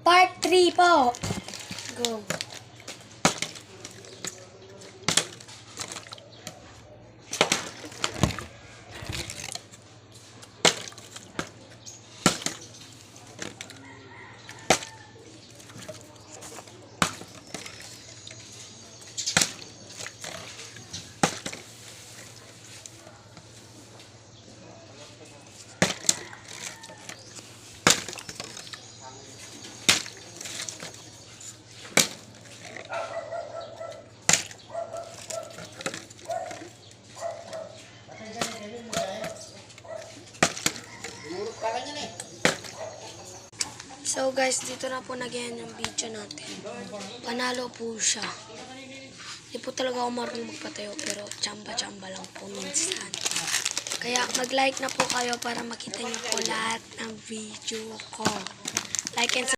Part 3 po. Go. So guys, dito na po nag-end yung video natin. Panalo po siya. Hindi po talaga ako marunong magpatayo, pero tsamba-tsamba lang po minsan. Kaya mag-like na po kayo para makita niyo po lahat ng video ko. Like and